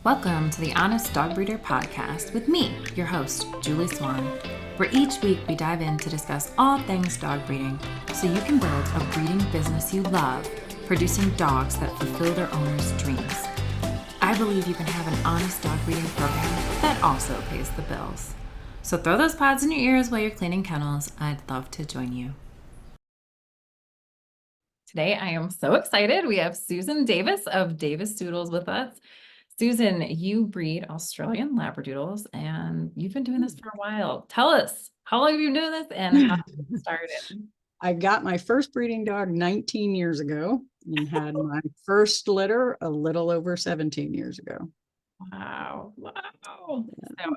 Welcome to the Honest Dog Breeder Podcast with me, your host, Julie Swan, where each week we dive in to discuss all things dog breeding so you can build a breeding business you love, producing dogs that fulfill their owners' dreams. I believe you can have an honest dog breeding program that also pays the bills. So throw those pods in your ears while you're cleaning kennels. I'd love to join you. Today, I am so excited. We have Susan Davis of Davis Doodles with us. Susan, you breed Australian Labradoodles, and you've been doing this for a while. Tell us, how long have you been doing this and how did you started? I got my first breeding dog 19 years ago and had my first litter a little over 17 years ago. Wow. So,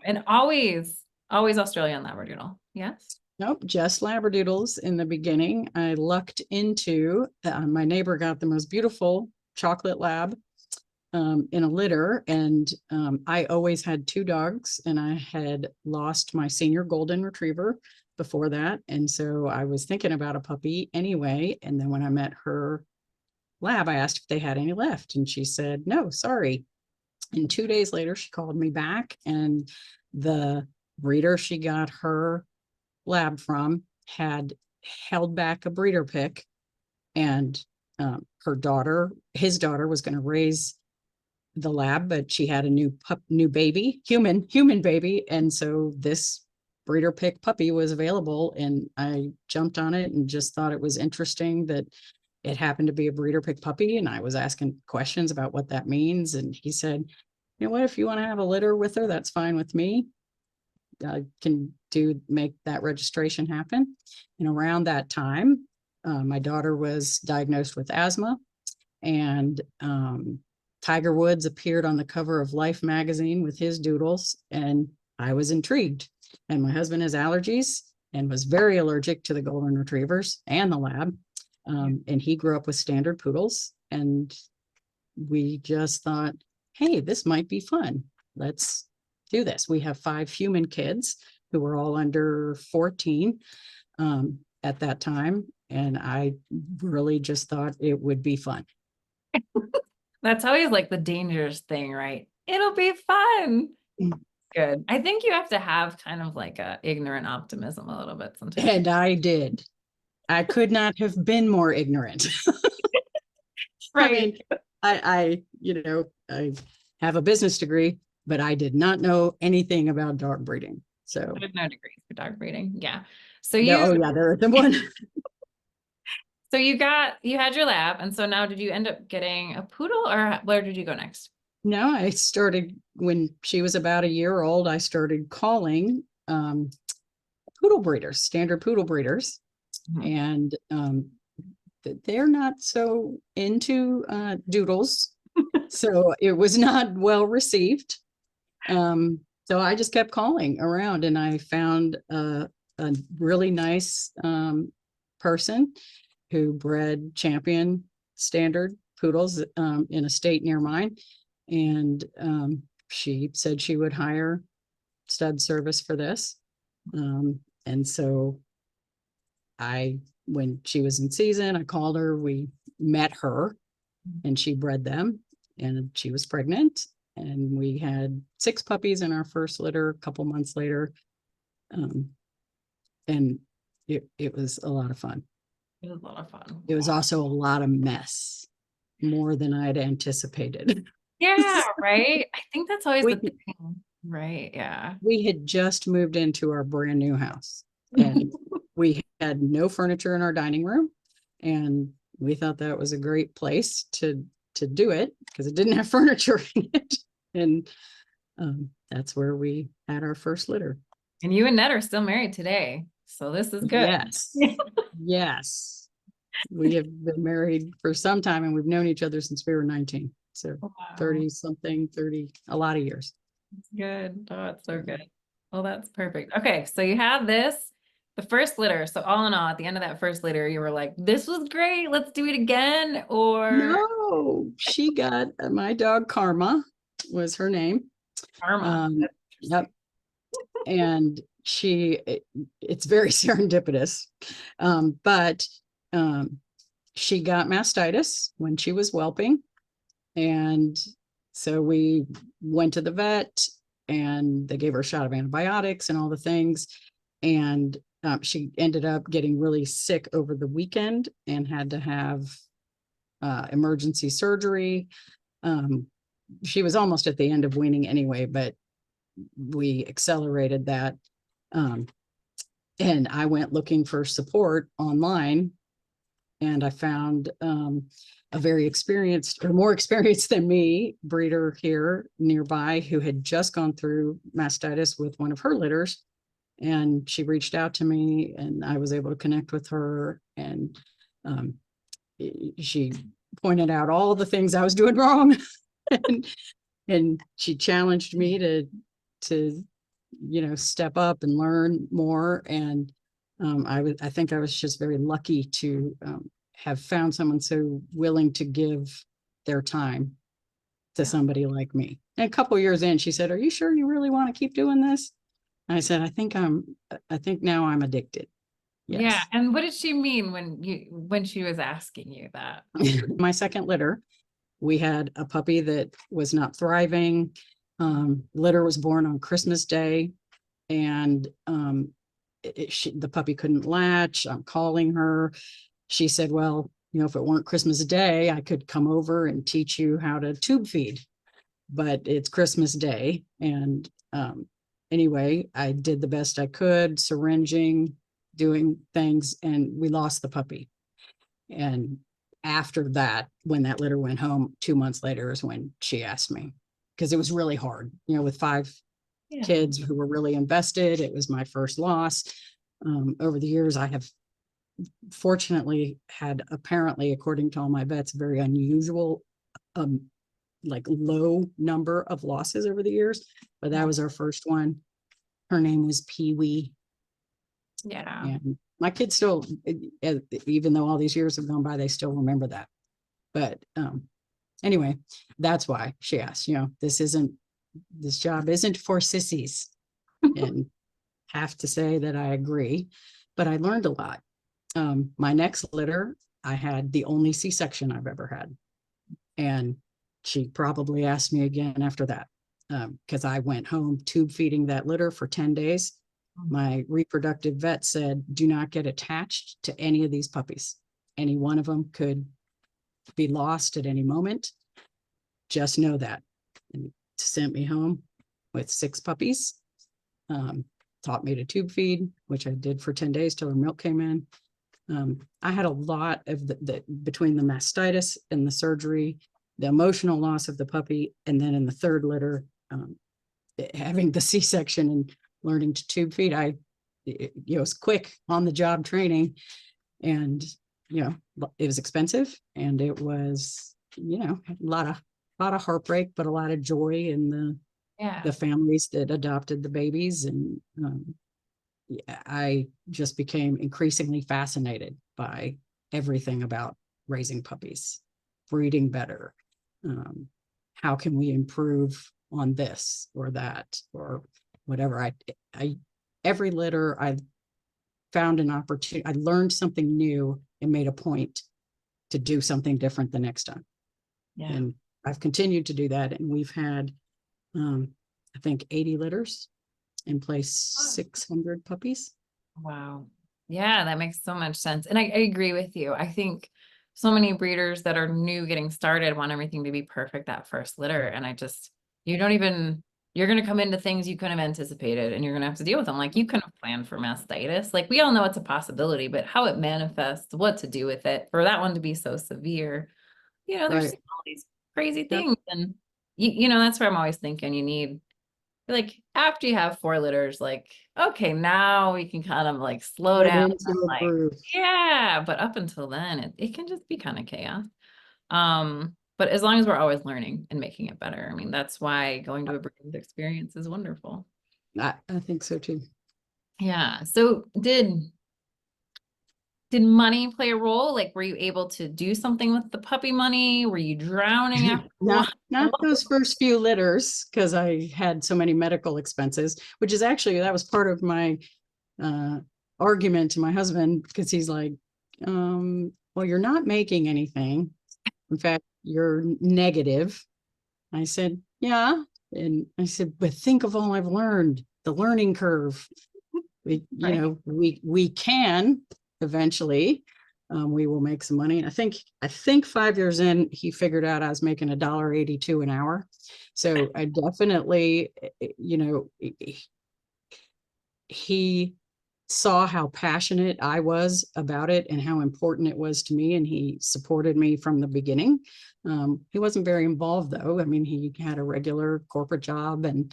and always Australian Labradoodle, yes? Nope, just Labradoodles in the beginning. I lucked into, my neighbor got the most beautiful chocolate lab in a litter, and I always had two dogs, and I had lost my senior golden retriever before that, and so I was thinking about a puppy anyway. And then when I met her lab, I asked if they had any left, and she said no, sorry. And 2 days later she called me back, and the breeder she got her lab from had held back a breeder pick, and his daughter was going to raise the lab, but she had a new baby, human baby. And so this breeder pick puppy was available, and I jumped on it and just thought it was interesting that it happened to be a breeder pick puppy. And I was asking questions about what that means. And he said, you know what, if you want to have a litter with her, that's fine with me. I can make that registration happen. And around that time, my daughter was diagnosed with asthma, and Tiger Woods appeared on the cover of Life magazine with his Doodles, and I was intrigued. And my husband has allergies and was very allergic to the golden retrievers and the lab. And he grew up with standard poodles, and we just thought, hey, this might be fun. Let's do this. We have 5 human kids who were all under 14 at that time, and I really just thought it would be fun. That's always like the dangerous thing, right? It'll be fun. Good. I think you have to have kind of like a ignorant optimism a little bit sometimes. And I did. I could not have been more ignorant. Right. I mean, I have a business degree, but I did not know anything about dog breeding. So I have no degrees for dog breeding. Yeah. So there is one. So you had your lab, and so now did you end up getting a poodle, or where did you go next? No, I started when she was about a year old. I started calling poodle breeders, standard poodle breeders, and they're not so into doodles, so it was not well received. So I just kept calling around, and I found a really nice person who bred champion standard poodles in a state near mine. And she said she would hire stud service for this. And so when she was in season, I called her, we met her, and she bred them, and she was pregnant. And we had 6 puppies in our first litter a couple months later. And it was a lot of fun. It was a lot of fun. It was also a lot of mess, more than I'd anticipated. Yeah, right. I think that's always the thing, right? Yeah. We had just moved into our brand new house, and we had no furniture in our dining room, and we thought that was a great place to do it because it didn't have furniture in it. And that's where we had our first litter. And you and Ned are still married today, so this is good. Yes. Yes. We have been married for some time, and we've known each other since we were 19. So wow. 30, a lot of years. That's good. Oh, it's so good. Well, that's perfect. Okay. So you had the first litter. So all in all, at the end of that first litter, you were like, this was great. Let's do it again. Or no, she got my dog Karma was her name. Karma. Yep. And it's very serendipitous. But she got mastitis when she was whelping, and So we went to the vet and they gave her a shot of antibiotics and all the things. And she ended up getting really sick over the weekend and had to have emergency surgery. She was almost at the end of weaning anyway, but we accelerated that. And I went looking for support online, and I found a very experienced, or more experienced than me, breeder here nearby who had just gone through mastitis with one of her litters. And she reached out to me, and I was able to connect with her. And she pointed out all the things I was doing wrong. and she challenged me to step up and learn more. And I think I was just very lucky to have found someone so willing to give their time to somebody like me. And a couple years in, she said, "Are you sure you really want to keep doing this?" And I said, I think now I'm addicted. Yes. Yeah. And what did she mean when she was asking you that? My second litter, we had a puppy that was not thriving. Litter was born on Christmas Day, and the puppy couldn't latch. I'm calling her. She said, "Well, if it weren't Christmas Day, I could come over and teach you how to tube feed, but it's Christmas Day." And anyway, I did the best I could, syringing, doing things, and we lost the puppy. And after that, when that litter went home, 2 months later is when she asked me, because it was really hard, with 5 kids who were really invested. It was my first loss. Over the years, I have fortunately had, apparently, according to all my vets, a very unusual, like low number of losses over the years, but that was our first one. Her name was Pee Wee. Yeah. And my kids still, even though all these years have gone by, they still remember that. But anyway, that's why she asked, this job isn't for sissies. And have to say that I agree, but I learned a lot. My next litter, I had the only C-section I've ever had. And she probably asked me again after that, because I went home tube feeding that litter for 10 days. My reproductive vet said, "Do not get attached to any of these puppies. Any one of them could be lost at any moment. Just know that." And sent me home with 6 puppies. Taught me to tube feed, which I did for 10 days till her milk came in. I had a lot of the between the mastitis and the surgery, the emotional loss of the puppy, and then in the third litter, having the C-section and learning to tube feed, it was quick on the job training, and it was expensive, and it was a lot of heartbreak, but a lot of joy in the families that adopted the babies. And I just became increasingly fascinated by everything about raising puppies, breeding better. How can we improve on this or that or whatever? Every litter I found an opportunity. I learned something new and made a point to do something different the next time. Yeah. And I've continued to do that. And we've had, I think 80 litters and placed 600 puppies. Wow. Yeah, that makes so much sense. And I agree with you. I think so many breeders that are new getting started want everything to be perfect that first litter. And you're going to come into things you couldn't have anticipated, and you're going to have to deal with them. Like, you couldn't have planned for mastitis. Like, we all know it's a possibility, but how it manifests, what to do with it, for that one to be so severe, there's all these crazy things. And that's where I'm always thinking like, after you have 4 litters, like, okay, now we can kind of like slow down. Yeah. But up until then, it can just be kind of chaos. But as long as we're always learning and making it better, I mean, that's why going to a breeding experience is wonderful. I think so too. Yeah. So did money play a role? Like, were you able to do something with the puppy money? Were you drowning after not those first few litters, because I had so many medical expenses, which is actually, that was part of my argument to my husband, because he's like, well, you're not making anything. In fact, you're negative. I said, yeah. And I said, but think of all I've learned, the learning curve. Right. We can eventually, we will make some money. And I think 5 years in, he figured out I was making $1.82 an hour. So I definitely, he saw how passionate I was about it and how important it was to me. And he supported me from the beginning. He wasn't very involved though. I mean, he had a regular corporate job and,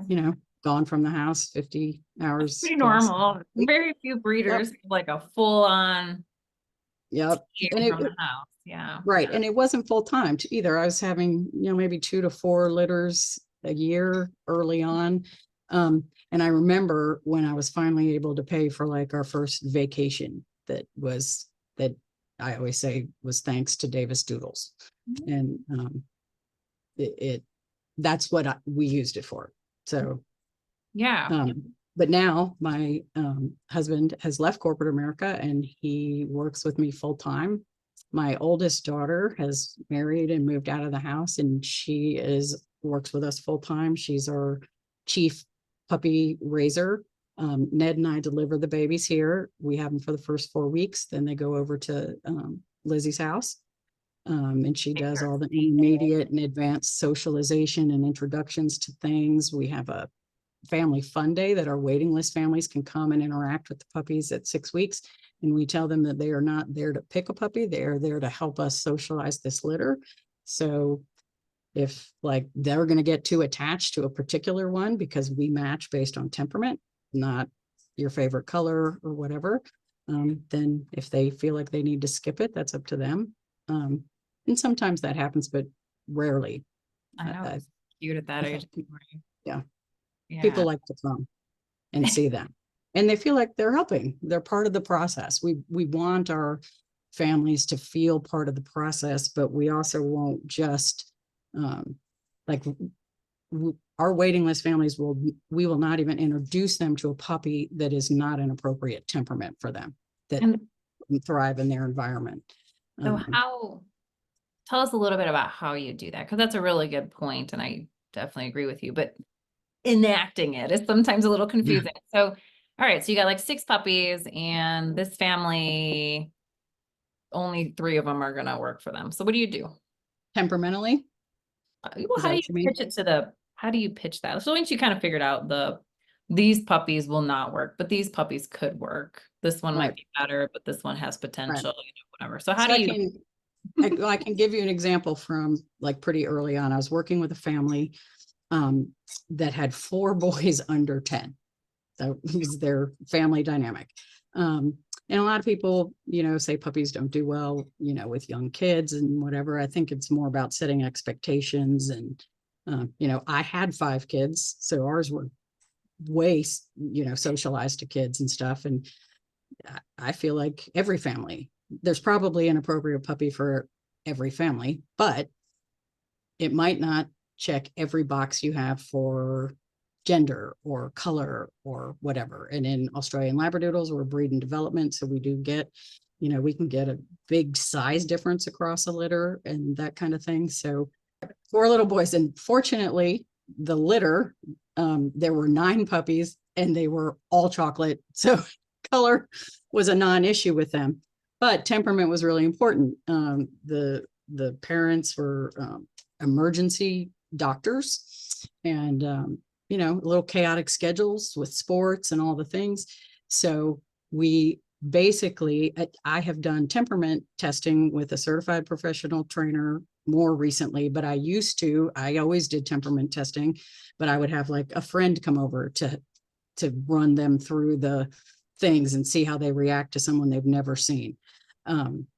Sure. gone from the house 50 hours Pretty plus. normal. Very few Yep. breeders have, like, a full on Yep. team And from the house. Yeah. right. Yeah. And it wasn't full time either. I was having, maybe 2 to 4 litters a year early on. And I remember when I was finally able to pay for like our first vacation that I always say was thanks to Davis Doodles. Mhm. And it that's what we used it for. So Yeah. but now my husband has left corporate America and he works with me full time. My oldest daughter has married and moved out of the house, and she works with us full time. She's our chief puppy raiser. Ned and I deliver the babies here. We have them for the first 4 weeks. Then they go over to Lizzie's house. And she Take does her all the seated. intermediate and advanced socialization and introductions to things. We have a family fun day that our waiting list families can come and interact with the puppies at 6 weeks. And we tell them that they are not there to pick a puppy, they are there to help us socialize this litter. So if like they're going to get too attached to a particular one because we match based on temperament, not your favorite color or whatever, then if they feel like they need to skip it, that's up to them. And sometimes that happens, but rarely. I know I, it's cute at that I've had, age. yeah, people Yeah. like to come and see them, and they feel like they're helping, they're part of the process. We want our families to feel part of the process, but we also won't just like our waiting list families we will not even introduce them to a puppy that is not an appropriate temperament for them, that And thrive in their environment. so um, tell us a little bit about how you do that, because that's a really good point, and I definitely agree with you, but enacting it is sometimes a little confusing. So, all right, so you got like 6 puppies, and this family, only 3 of them are gonna work for them. So what do you do? temperamentally, Well, is how that do you what you mean? pitch it to how do you pitch that? So once you kind of figured out these puppies will not work, but these puppies could work. This one might Right, be better, but this one has right. potential, whatever. So how So do you? I can give you an example from like pretty early on. I was working with a family that had 4 boys under 10. That was their family dynamic. And a lot of people, say puppies don't do well, with young kids and whatever. I think it's more about setting expectations. And, I had 5 kids, so ours were way, socialized to kids and stuff. And I feel like every family, there's probably an appropriate puppy for every family, but it might not check every box you have for gender or color or whatever. And in Australian Labradoodles, we're breed and development. So we do get, we can get a big size difference across a litter and that kind of thing. So 4 little boys. And fortunately, the litter, there were 9 puppies and they were all chocolate. So color was a non-issue with them, but temperament was really important. The parents were emergency doctors, and a little chaotic schedules with sports and all the things. So we basically, I have done temperament testing with a certified professional trainer more recently, but I always did temperament testing, but I would have like a friend come over to run them through the things and see how they react to someone they've never seen.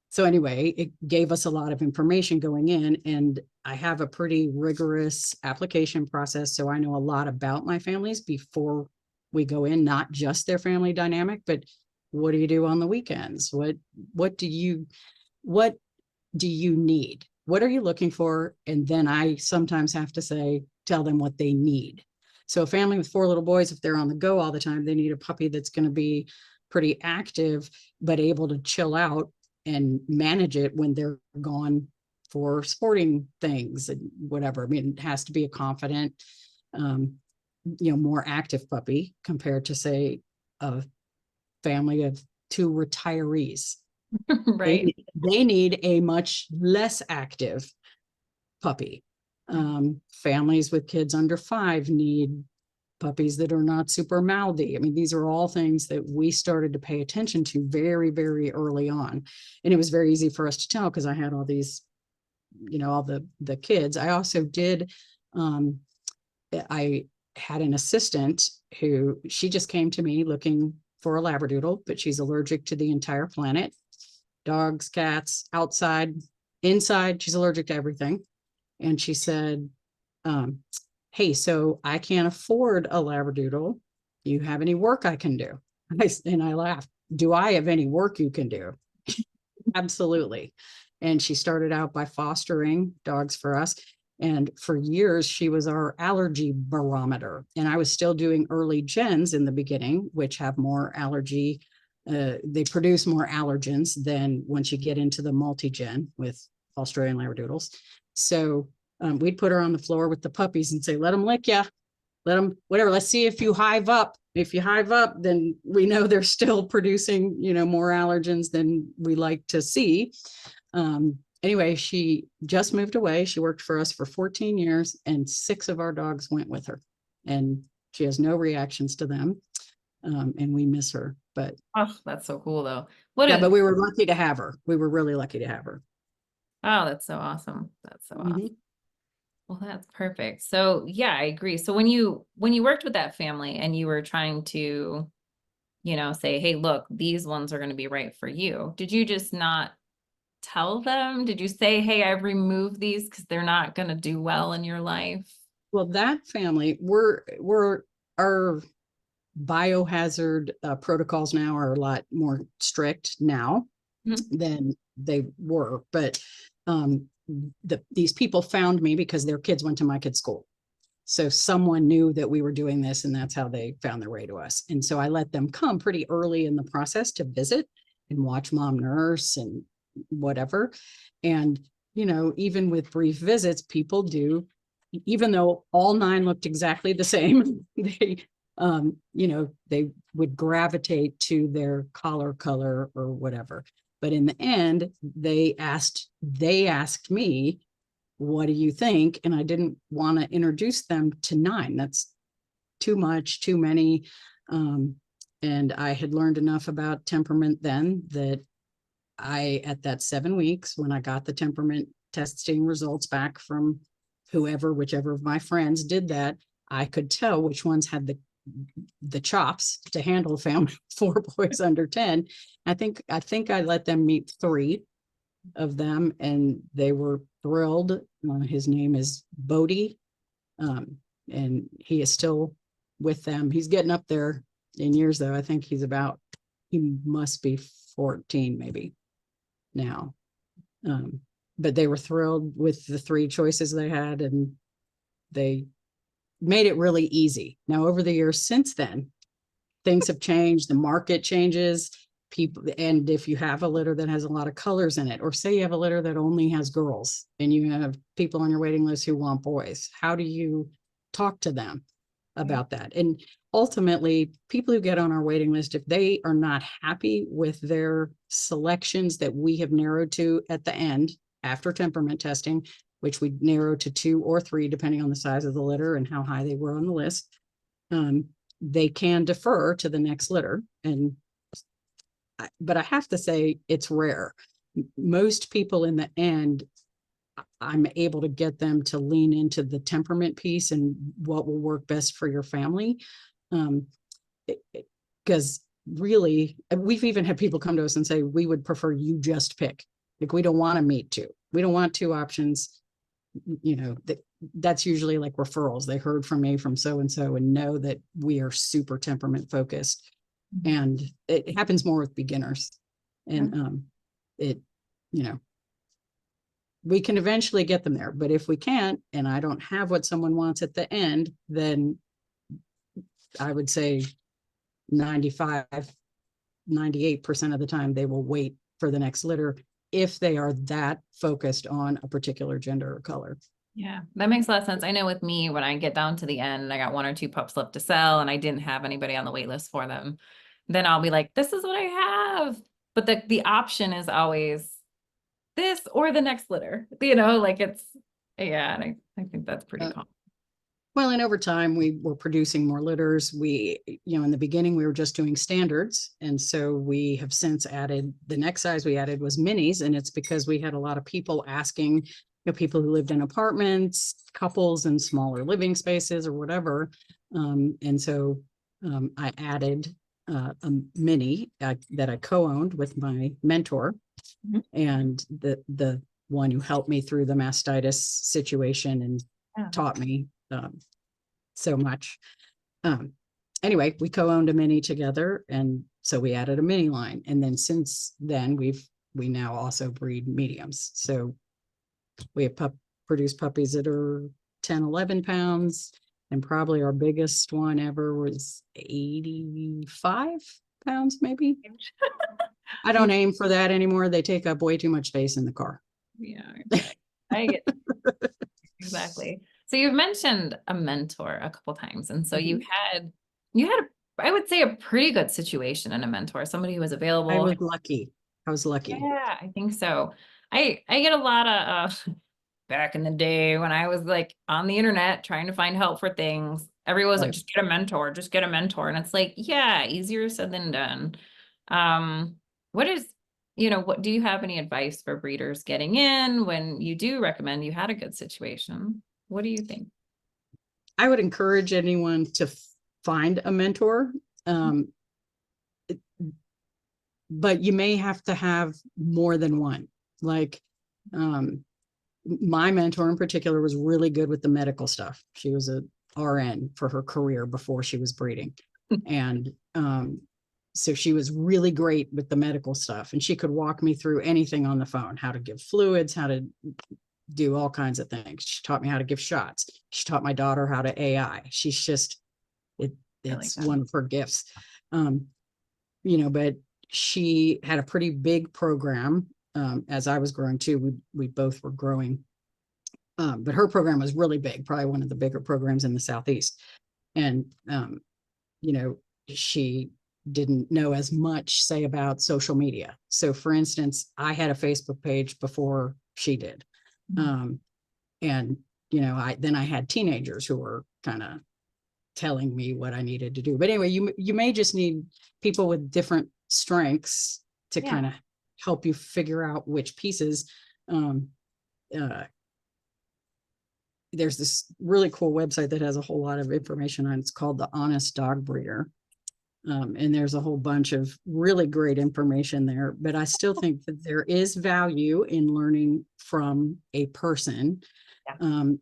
So anyway, it gave us a lot of information going in, and I have a pretty rigorous application process. So I know a lot about my families before we go in, not just their family dynamic, but what do you do on the weekends? What do you need? What are you looking for? And then I sometimes have to tell them what they need. So a family with 4 little boys, if they're on the go all the time, they need a puppy that's going to be pretty active, but able to chill out and manage it when they're gone for sporting things and whatever. I mean, it has to be a confident, more active puppy compared to, say, a family of 2 retirees. Right. They need a much less active puppy. Families with kids under 5 need puppies that are not super mouthy. I mean, these are all things that we started to pay attention to very, very early on. And it was very easy for us to tell because I had all these, all the kids. I also did, I had an assistant who, she just came to me looking for a Labradoodle, but she's allergic to the entire planet. Dogs, cats, outside, inside, she's allergic to everything. And she said, hey, so I can't afford a Labradoodle. Do you have any work I can do? And I laughed. Do I have any work you can do? Absolutely. And she started out by fostering dogs for us. And for years, she was our allergy barometer. And I was still doing early gens in the beginning, which have more allergy. They produce more allergens than once you get into the multi-gen with Australian Labradoodles. So we'd put her on the floor with the puppies and say, let them lick you, let them, whatever. Let's see if you hive up. If you hive up, then we know they're still producing, more allergens than we like to see. Anyway, she just moved away. She worked for us for 14 years and 6 of our dogs went with her, and she has no reactions to them. And we miss her, but oh, that's so cool though. but we were lucky to have her. We were really lucky to have her. Oh, that's so awesome. That's so awesome. Well, that's perfect. So yeah, I agree. So when you worked with that family and you were trying to, say, hey, look, these ones are going to be right for you, did you just not tell them? Did you say, hey, I've removed these because they're not going to do well in your life? Well, that family, our biohazard protocols now are a lot more strict now than they were. But these people found me because their kids went to my kids' school. So someone knew that we were doing this, and that's how they found their way to us. And so I let them come pretty early in the process to visit and watch mom nurse and whatever. And, even with brief visits, people do, even though all 9 looked exactly the same, they they would gravitate to their collar color or whatever. But in the end, they asked me, what do you think? And I didn't want to introduce them to 9. That's too much, too many. And I had learned enough about temperament then that at that 7 weeks, when I got the temperament testing results back from whichever of my friends did that, I could tell which ones had the chops to handle a family of 4 boys under 10. I think I let them meet 3 of them, and they were thrilled. His name is Bodie, and he is still with them. He's getting up there in years, though. I think he must be 14 maybe now. But they were thrilled with the 3 choices they had, and they made it really easy. Now, over the years since then, things have changed. The market changes. And if you have a litter that has a lot of colors in it, or say you have a litter that only has girls and you have people on your waiting list who want boys, how do you talk to them about that? And ultimately, people who get on our waiting list, if they are not happy with their selections that we have narrowed to at the end after temperament testing, which we narrow to 2 or 3, depending on the size of the litter and how high they were on the list, they can defer to the next litter. But I have to say, it's rare. Most people in the end, I'm able to get them to lean into the temperament piece and what will work best for your family. Because really, we've even had people come to us and say, we would prefer you just pick. Like, we don't want to meet 2. We don't want 2 options. That's usually like referrals. They heard from me from so-and-so and know that we are super temperament focused. And it happens more with beginners. And we can eventually get them there. But if we can't, and I don't have what someone wants at the end, then I would say 95, 98% of the time they will wait for the next litter. if they are that focused on a particular gender or color. Yeah, that makes a lot of sense. I know with me, when I get down to the end, I got 1 or 2 pups left to sell and I didn't have anybody on the wait list for them, then I'll be like, this is what I have. But the option is always this or the next litter, like it's, yeah, and I think that's pretty common. Well, and over time, we were producing more litters. We, in the beginning, we were just doing standards. And so we have since added, the next size we added was minis. And it's because we had a lot of people asking, people who lived in apartments, couples in smaller living spaces or whatever. And so I added a mini that I co-owned with my mentor. Mm-hmm. And the one who helped me through the mastitis situation and taught me so much. Anyway, we co-owned a mini together, and so we added a mini line. And then since then, we now also breed mediums. So we have produced puppies that are 10, 11 pounds, and probably our biggest one ever was 85 pounds, maybe. I don't aim for that anymore. They take up way too much space in the car. Yeah, I get exactly. So you've mentioned a mentor a couple times, and so you had I would say a pretty good situation in a mentor, somebody who was available. I was lucky. Yeah, I think so. I get a lot of back in the day when I was like on the internet trying to find help for things. Everyone was like, just get a mentor, just get a mentor. And it's like, yeah, easier said than done. What do you have any advice for breeders getting in when you do recommend you had a good situation? What do you think? I would encourage anyone to find a mentor. But you may have to have more than one. Like my mentor in particular was really good with the medical stuff. She was a RN for her career before she was breeding. And so she was really great with the medical stuff, and she could walk me through anything on the phone, how to give fluids, how to do all kinds of things. She taught me how to give shots. She taught my daughter how to AI. She's just, it's one of her gifts. But she had a pretty big program. As I was growing too, we both were growing. But her program was really big, probably one of the bigger programs in the Southeast. And, she didn't know as much, say, about social media. So for instance, I had a Facebook page before she did. And, I had teenagers who were kind of telling me what I needed to do. But anyway, you may just need people with different strengths to kind of help you figure out which pieces. There's this really cool website that has a whole lot of information on it. It's called The Honest Dog Breeder. And there's a whole bunch of really great information there, but I still think that there is value in learning from a person, and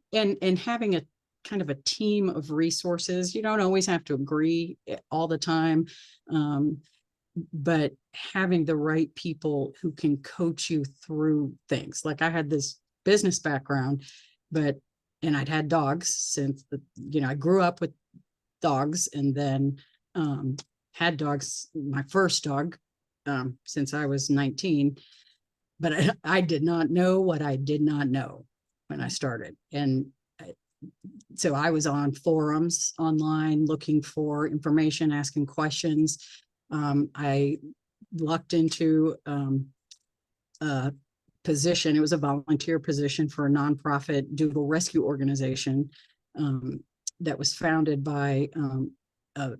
having a kind of a team of resources. You don't always have to agree all the time, but having the right people who can coach you through things. Like I had this business background, and I'd had dogs since I grew up with dogs, and then had dogs, my first dog, since I was 19, but I did not know what I did not know when I started. And so I was on forums online looking for information, asking questions. I lucked into a position. It was a volunteer position for a nonprofit Doodle rescue organization that was founded by a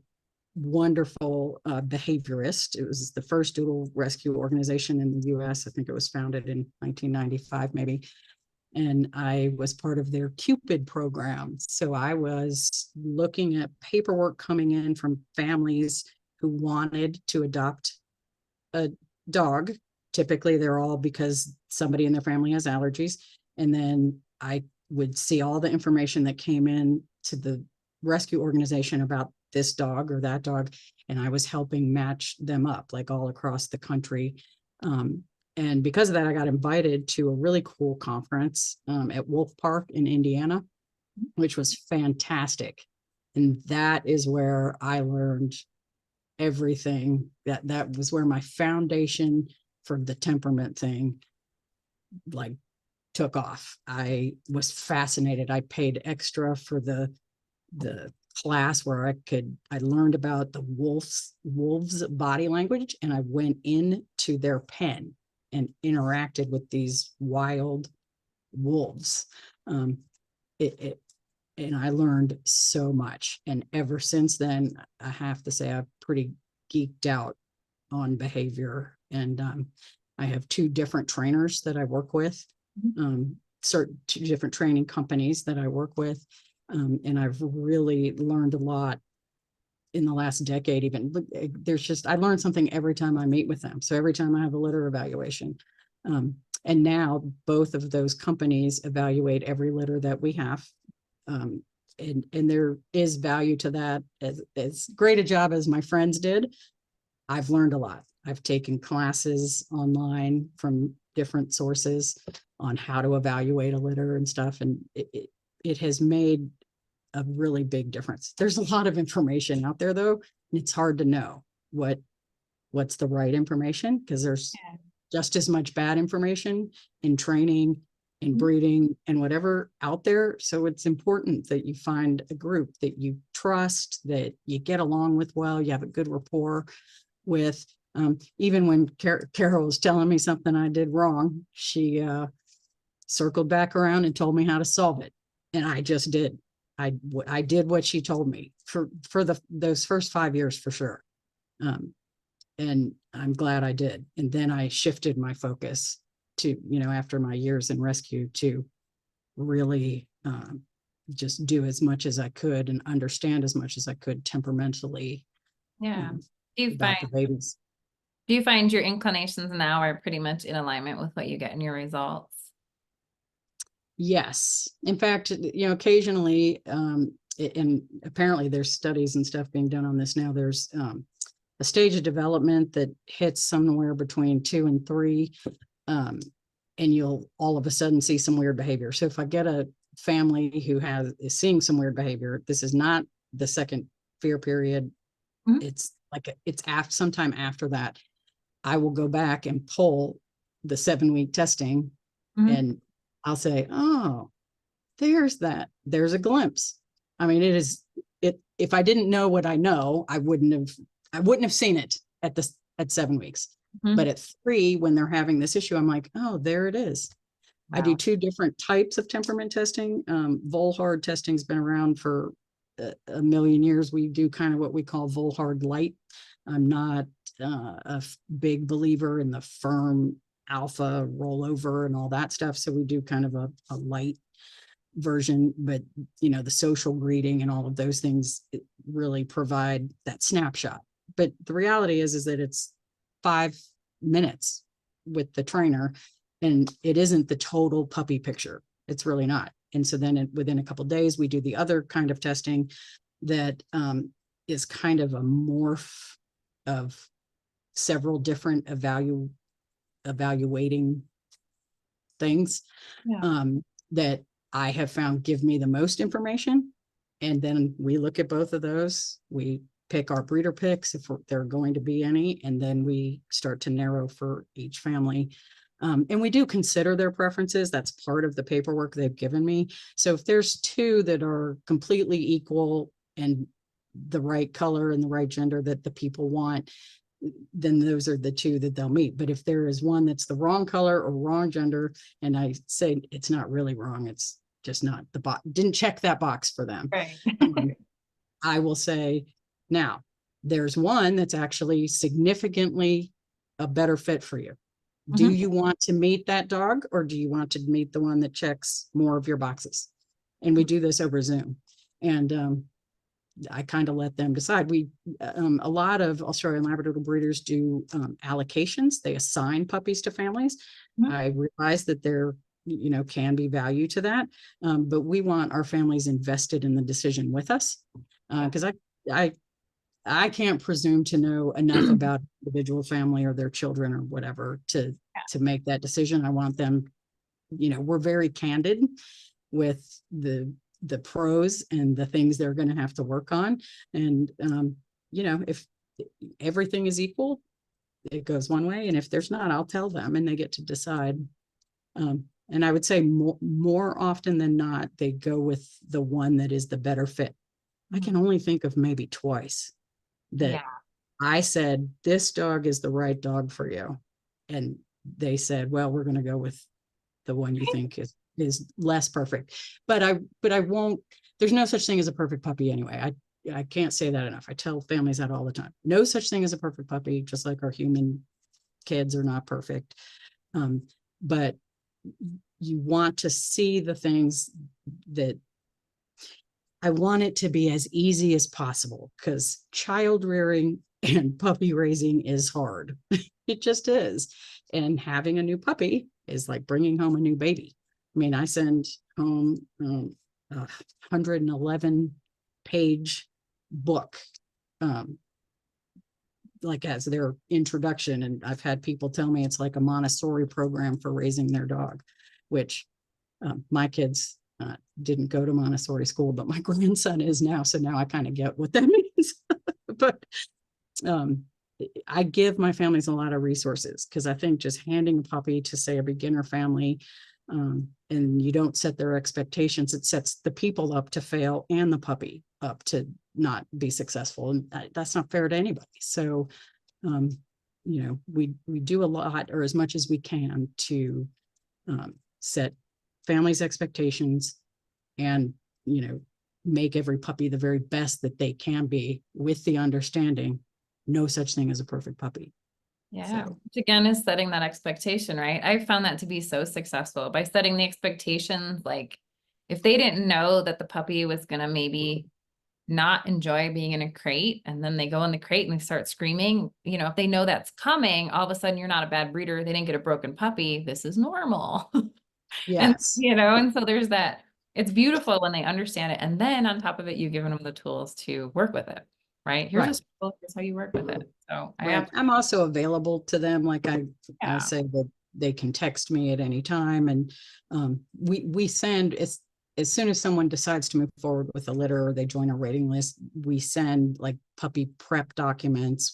wonderful behaviorist. It was the first Doodle rescue organization in the US. I think it was founded in 1995, maybe. And I was part of their Cupid program. So I was looking at paperwork coming in from families who wanted to adopt a dog. Typically, they're all because somebody in their family has allergies. And then I would see all the information that came in to the rescue organization about this dog or that dog, and I was helping match them up like all across the country. And because of that, I got invited to a really cool conference at Wolf Park in Indiana, which was fantastic. And that is where I learned everything. That was where my foundation for the temperament thing like took off. I was fascinated. I paid extra for the class where I learned about the wolves body language, and I went into their pen and interacted with these wild wolves. Um, it and I learned so much. And ever since then, I have to say I've pretty geeked out on behavior. And I have two different trainers that I work with, two different training companies that I work with. And I've really learned a lot in the last decade. Even I learn something every time I meet with them. So every time I have a litter evaluation. And now both of those companies evaluate every litter that we have. And there is value to that. As great a job as my friends did, I've learned a lot. I've taken classes online from different sources on how to evaluate a litter and stuff. And it has made a really big difference. There's a lot of information out there though. And it's hard to know what's the right information, because there's just as much bad information in training and breeding and whatever out there. So it's important that you find a group that you trust, that you get along with well, you have a good rapport with. Even when Carol was telling me something I did wrong, she circled back around and told me how to solve it. And I just did. I did what she told me for those first 5 years for sure. And I'm glad I did. And then I shifted my focus to, after my years in rescue, to really just do as much as I could and understand as much as I could temperamentally. Yeah. About the babies. Do you find your inclinations now are pretty much in alignment with what you get in your results? Yes. In fact, occasionally, and apparently there's studies and stuff being done on this now. There's a stage of development that hits somewhere between 2 and 3. And you'll all of a sudden see some weird behavior. So if I get a family who is seeing some weird behavior, this is not the second fear period. It's like it's sometime after that, I will go back and pull the 7-week testing, and I'll say, oh, there's a glimpse. I mean, if I didn't know what I know, I wouldn't have seen it at 7 weeks. But at 3, when they're having this issue, I'm like, oh, there it is. Wow. I do 2 different types of temperament testing. Volhard testing's been around for a million years. We do kind of what we call Volhard light. I'm not a big believer in the firm alpha rollover and all that stuff. So we do kind of a light version, but the social greeting and all of those things really provide that snapshot. But the reality is that it's 5 minutes with the trainer, and it isn't the total puppy picture. It's really not. And so then within a couple of days, we do the other kind of testing that is kind of a morph of several different evaluating things that I have found give me the most information. And then we look at both of those. We pick our breeder picks if there are going to be any, and then we start to narrow for each family. And we do consider their preferences. That's part of the paperwork they've given me. So if there's 2 that are completely equal and the right color and the right gender that the people want, then those are the 2 that they'll meet. But if there is one that's the wrong color or wrong gender, and I say it's not really wrong, it's just not didn't check that box for them. Right. I will say, now there's one that's actually significantly a better fit for you. Do you want to meet that dog, or do you want to meet the one that checks more of your boxes? And we do this over Zoom. And I kind of let them decide. A lot of Australian Labradoodle breeders do allocations. They assign puppies to families. I realize that there, can be value to that. But we want our families invested in the decision with us. Because I can't presume to know enough about individual family or their children or whatever to make that decision. I want them, we're very candid with the pros and the things they're going to have to work on. And, if everything is equal, it goes one way. And if there's not, I'll tell them and they get to decide And I would say more often than not, they go with the one that is the better fit. I can only think of maybe twice that Yeah. I said, this dog is the right dog for you. And they said, well, we're going to go with the one you think is less perfect. But I won't, there's no such thing as a perfect puppy anyway. I can't say that enough. I tell families that all the time. No such thing as a perfect puppy, just like our human kids are not perfect. But you want to see the things that I want it to be as easy as possible, because child rearing and puppy raising is hard. It just is. And having a new puppy is like bringing home a new baby. I mean, I send home a 111 page book, like as their introduction. And I've had people tell me it's like a Montessori program for raising their dog, which my kids didn't go to Montessori school, but my grandson is now. So now I kind of get what that means. But I give my families a lot of resources, because I think just handing a puppy to, say, a beginner family, and you don't set their expectations, it sets the people up to fail and the puppy up to not be successful. And that's not fair to anybody. So, we do a lot, or as much as we can, to set families' expectations and, make every puppy the very best that they can be, with the understanding no such thing as a perfect puppy. Yeah. So, Which again is setting that expectation, right? I found that to be so successful by setting the expectations. Like if they didn't know that the puppy was going to maybe not enjoy being in a crate, and then they go in the crate and they start screaming, if they know that's coming, all of a sudden you're not a bad breeder. They didn't get a broken puppy. This is normal. And, yes, and so there's that, it's beautiful when they understand it. And then on top of it, you've given them the tools to work with it, right? Here's a right. struggle, here's how you work with it. So I Right. have, I'm also available to them. Like I yeah, say that they can text me at any time. And we send, as soon as someone decides to move forward with a litter or they join a waiting list, we send like puppy prep documents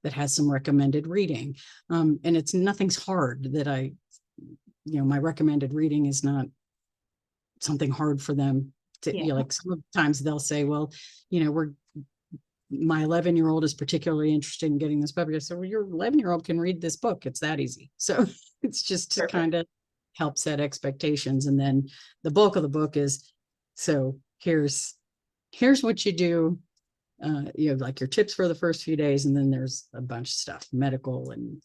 that has some recommended reading. And it's nothing's hard that my recommended reading is not something hard for them to, yeah, like sometimes they'll say, well, my 11-year-old is particularly interested in getting this puppy. So, well, your 11-year-old can read this book. It's that easy. So it's just to perfect. kind of help set expectations. And then the bulk of the book is, so here's what you do. Like your tips for the first few days. And then there's a bunch of stuff, medical and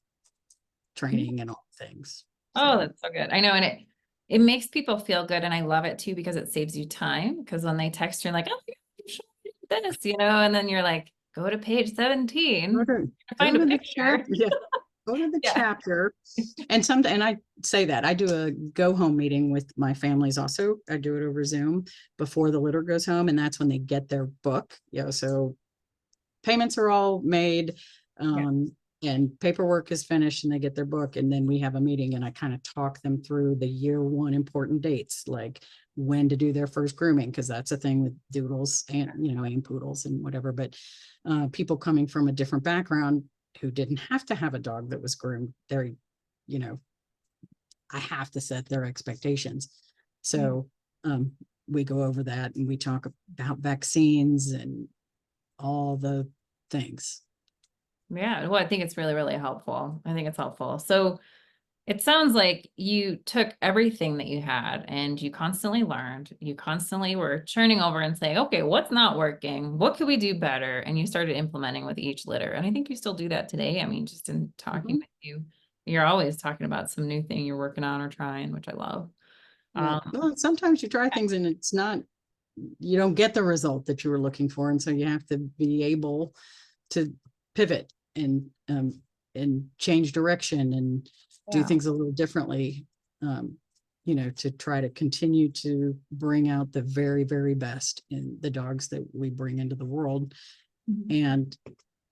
training and all things. Oh, So, that's so good. I know. And it makes people feel good. And I love it too, because it saves you time. Because when they text you, like, oh, you should do this, and then you're like, go to page 17, go find a to the picture. chapter. Yeah. Go to the Yeah. chapter. And I say that I do a go home meeting with my families. Also, I do it over Zoom before the litter goes home. And that's when they get their book. So payments are all made. Yeah. And paperwork is finished and they get their book. And then we have a meeting and I kind of talk them through the year one important dates, like when to do their first grooming, because that's a thing with doodles and, and poodles and whatever. But people coming from a different background who didn't have to have a dog that was groomed, I have to set their expectations. So we go over that and we talk about vaccines and all the things. Yeah. Well, I think it's really, really helpful. I think it's helpful. So it sounds like you took everything that you had and you constantly learned, you constantly were churning over and saying, okay, what's not working? What could we do better? And you started implementing with each litter. And I think you still do that today. I mean, just in talking with you, you're always talking about some new thing you're working on or trying, which I love. Yeah. Well, sometimes you try things and it's not, you don't get the result that you were looking for. And so you have to be able to pivot and change direction and do Yeah. things a little differently, to try to continue to bring out the very, very best in the dogs that we bring into the world and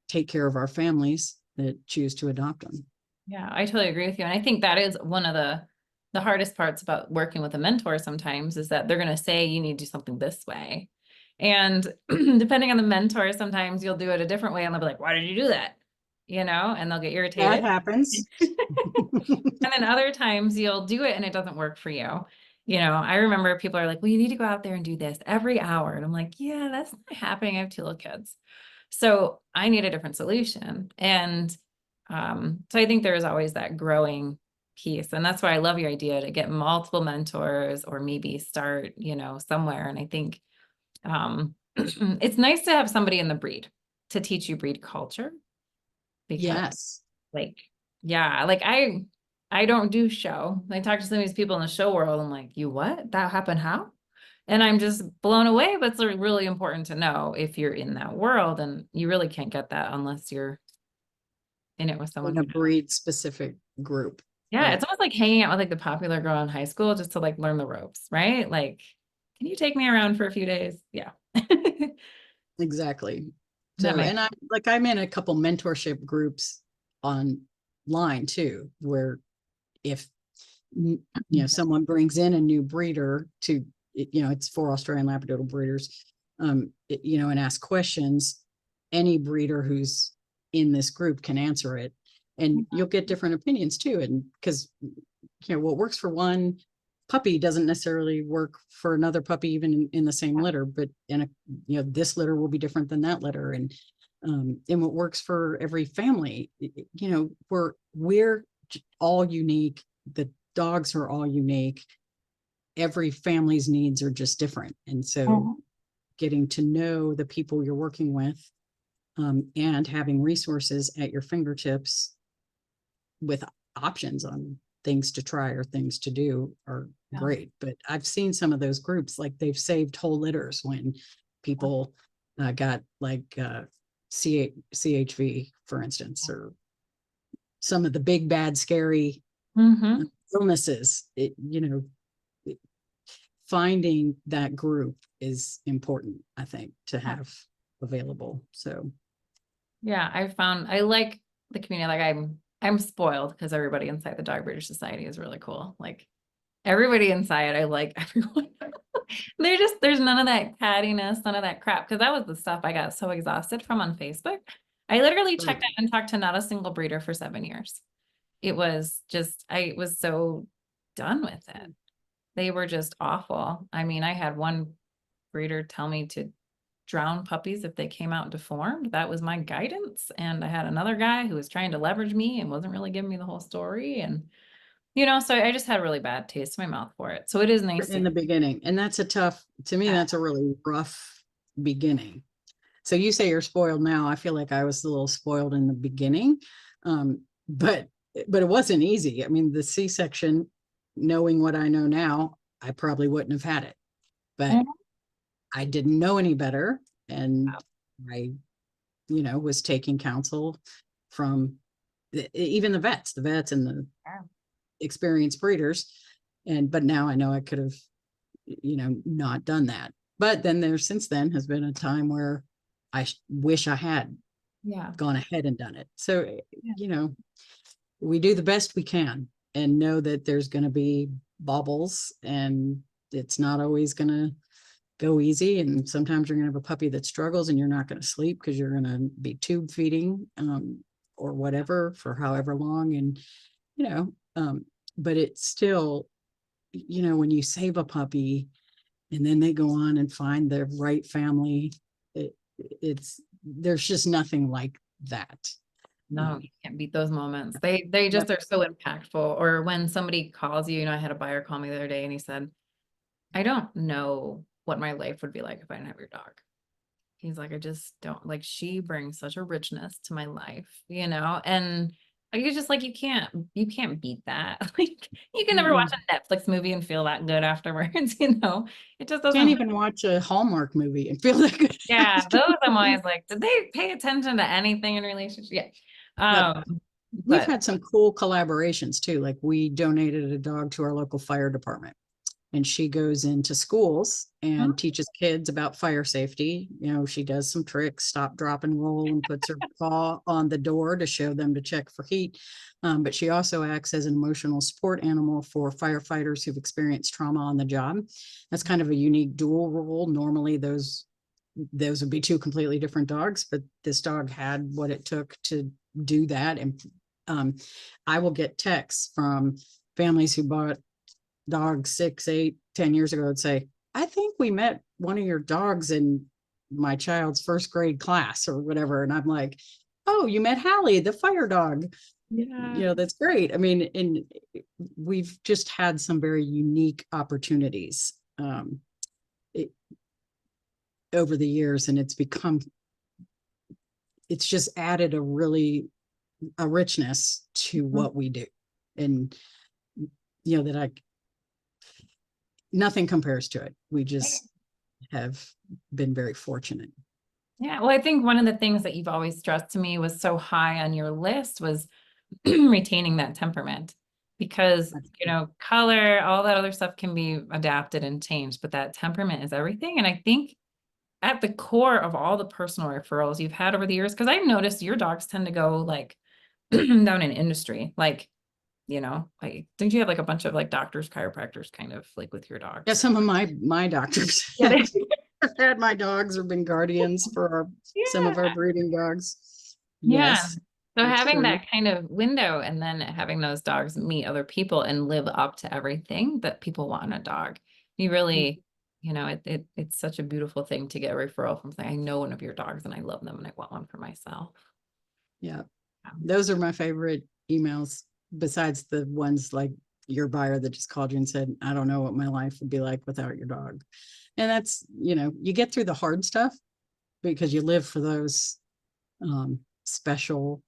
take care of our families that choose to adopt them. Yeah, I totally agree with you. And I think that is one of the hardest parts about working with a mentor sometimes, is that they're going to say, you need to do something this way. And depending on the mentor, sometimes you'll do it a different way and they'll be like, why did you do that? and they'll get That irritated. happens. And then other times you'll do it and it doesn't work for you. I remember people are like, well, you need to go out there and do this every hour. And I'm like, yeah, that's not happening. I have 2 little kids. So I need a different solution. And so I think there is always that growing piece. And that's why I love your idea to get multiple mentors or maybe start, somewhere. And I think it's nice to have somebody in the breed to teach you breed culture because Yes. like, yeah, like I don't do show. I talk to some of these people in the show world. I'm like, you what? That happened? How? And I'm just blown away. But it's really important to know if you're in that world, and you really can't get that unless you're in it with someone In a who knows. breed specific group. Yeah, Right. it's almost like hanging out with like the popular girl in high school just to like learn the ropes, right? Like, can you take me around for a few days? Yeah. Exactly. That So, makes and I'm in a couple mentorship groups online too, where if someone brings in a new breeder to, it's for Australian Labradoodle breeders, and ask questions, any breeder who's in this group can answer it, and you'll get different opinions too. And because what works for one puppy doesn't necessarily work for another puppy, even in the same litter, but this litter will be different than that litter. And what works for every family, we're all unique. The dogs are all unique. Every family's needs are just different. And so getting to know the people you're working with, and having resources at your fingertips with options on things to try or things to do are great. But I've seen some of those groups, like they've saved whole litters when people got like CHV, for instance, or some of the big, bad, scary illnesses. Finding that group is important, I think, to have available. So yeah, I like the community. Like I'm spoiled because everybody inside the Dog Breeder Society is really cool. Like everybody inside, I like everyone. There's none of that cattiness, none of that crap. Cause that was the stuff I got so exhausted from on Facebook. I literally checked out and talked to not a single breeder for 7 years. It was just, I was so done with it. They were just awful. I mean, I had one breeder tell me to drown puppies if they came out deformed. That was my guidance. And I had another guy who was trying to leverage me and wasn't really giving me the whole story. And, so I just had a really bad taste in my mouth for it. So it is nice in the beginning. And that's to me, that's a really rough beginning. So you say you're spoiled now. I feel like I was a little spoiled in the beginning. But it wasn't easy. I mean, the C-section, knowing what I know now, I probably wouldn't have had it, but I didn't know any better. And I, was taking counsel from even the vets and the experienced breeders. But now I know I could have, not done that. But then since then has been a time where I wish I had gone ahead and done it. So, we do the best we can and know that there's going to be bobbles and it's not always going to go easy. And sometimes you're going to have a puppy that struggles and you're not going to sleep because you're going to be tube feeding, or whatever for however long. And, but it's still, when you save a puppy and then they go on and find the right family, there's just nothing like that. No, you can't beat those moments. They just are so impactful. Or when somebody calls you, I had a buyer call me the other day and he said, I don't know what my life would be like if I didn't have your dog. He's like, I just don't, like, she brings such a richness to my life, and it's just like, you can't beat that. Like, you can never watch a Netflix movie and feel that good afterwards, it just doesn't. Can't even watch a Hallmark movie and feel that good. Yeah, those I'm always like, did they pay attention to anything in relationship? Yeah. We've had some cool collaborations too. Like we donated a dog to our local fire department, and she goes into schools and teaches kids about fire safety. She does some tricks, stop, drop, and roll, and puts her paw on the door to show them to check for heat. But she also acts as an emotional support animal for firefighters who've experienced trauma on the job. That's kind of a unique dual role. Normally those would be 2 completely different dogs, but this dog had what it took to do that. And I will get texts from families who bought dogs 6, 8, 10 years ago and say, I think we met one of your dogs in my child's first grade class or whatever. And I'm like, oh, you met Hallie, the fire dog. Yeah. That's great. I mean, and we've just had some very unique opportunities over the years, and it's just added a richness to what we do. And, nothing compares to it. We just have been very fortunate. Yeah. Well, I think one of the things that you've always stressed to me was so high on your list was retaining that temperament, because, color, all that other stuff can be adapted and changed, but that temperament is everything. And I think at the core of all the personal referrals you've had over the years, because I've noticed your dogs tend to go like down in industry, like, don't you have like a bunch of like doctors, chiropractors kind of like with your dogs? Yeah, some of my doctors Yeah. have had my dogs or been guardians for some of our breeding dogs. Yeah. Yes. So having true. that kind of window, and then having those dogs meet other people and live up to everything that people want in a dog, you really, it's such a beautiful thing to get a referral from saying, I know one of your dogs and I love them and I want one for myself. Yeah. Those are my favorite emails, besides the ones like your buyer that just called you and said, I don't know what my life would be like without your dog. And that's, you get through the hard stuff because you live for those special,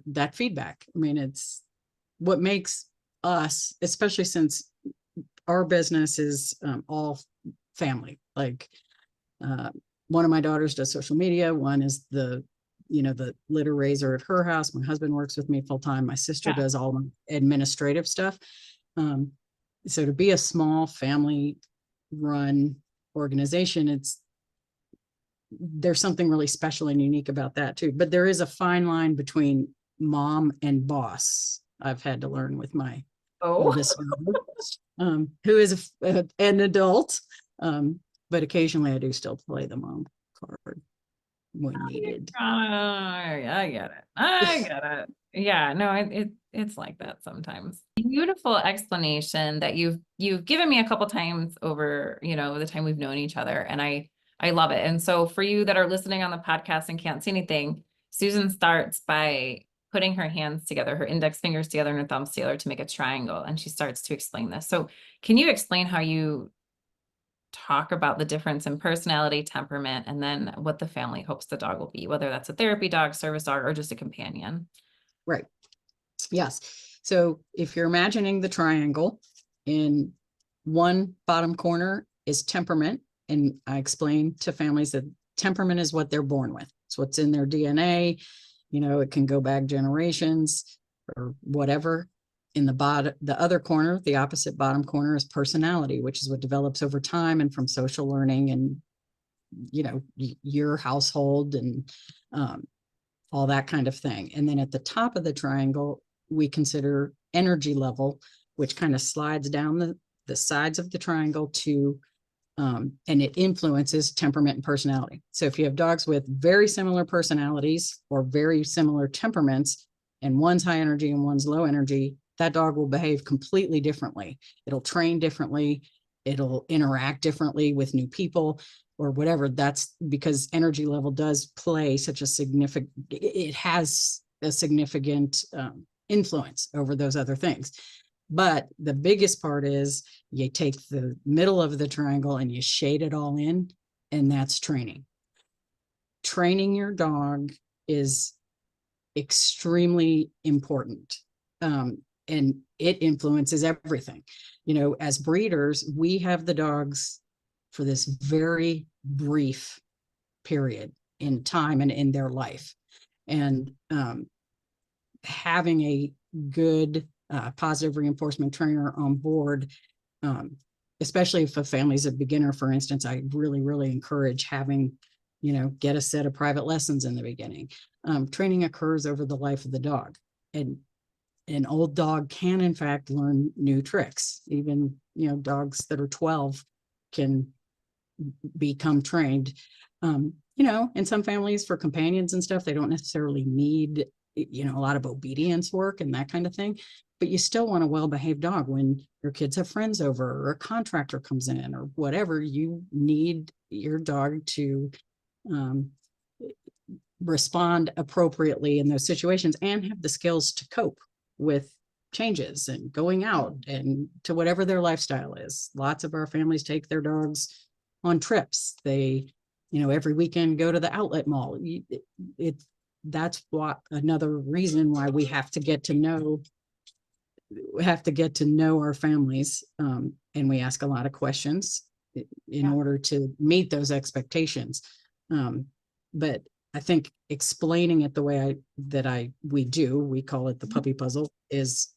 that feedback. I mean, it's what makes us, especially since our business is all family. Like one of my daughters does social media. One is the litter raiser at her house. My husband works with me full time. My sister does all the administrative stuff. So to be a small family run organization, there's something really special and unique about that too. But there is a fine line between mom and boss. I've had to learn with my oldest one, who is an adult. But occasionally I do still play the mom card when needed. I get it. Yeah, no, it's like that sometimes. Beautiful explanation that you've given me a couple times over, the time we've known each other, and I love it. And so for you that are listening on the podcast and can't see anything, Susan starts by putting her hands together, her index fingers together and her thumbs together to make a triangle, and she starts to explain this. So can you explain how you talk about the difference in personality, temperament, and then what the family hopes the dog will be, whether that's a therapy dog, service dog, or just a companion? Right. Yes. So if you're imagining the triangle, in one bottom corner is temperament. And I explain to families that temperament is what they're born with. It's what's in their DNA. It can go back generations or whatever. In the other corner, the opposite bottom corner, is personality, which is what develops over time and from social learning and, your household and all that kind of thing. And then at the top of the triangle, we consider energy level, which kind of slides down the sides of the triangle to, and it influences temperament and personality. So if you have dogs with very similar personalities or very similar temperaments, and one's high energy and one's low energy, that dog will behave completely differently. It'll train differently. It'll interact differently with new people or whatever. That's because energy level does play such a significant, it has a significant influence over those other things. But the biggest part is you take the middle of the triangle and you shade it all in, and that's training. Training your dog is extremely important. And it influences everything. As breeders, we have the dogs for this very brief period in time and in their life. And having a good positive reinforcement trainer on board, especially if a family's a beginner, for instance, I really, really encourage having, get a set of private lessons in the beginning. Training occurs over the life of the dog. And an old dog can, in fact, learn new tricks. Even, dogs that are 12 can become trained. In some families for companions and stuff, they don't necessarily need, a lot of obedience work and that kind of thing. But you still want a well-behaved dog. When your kids have friends over or a contractor comes in or whatever, you need your dog to respond appropriately in those situations and have the skills to cope with changes and going out and to whatever their lifestyle is. Lots of our families take their dogs on trips. They, every weekend go to the outlet mall. That's what another reason why we have to get to know our families, and we ask a lot of questions in order to meet those expectations. But I think explaining it the way we call it the puppy puzzle, is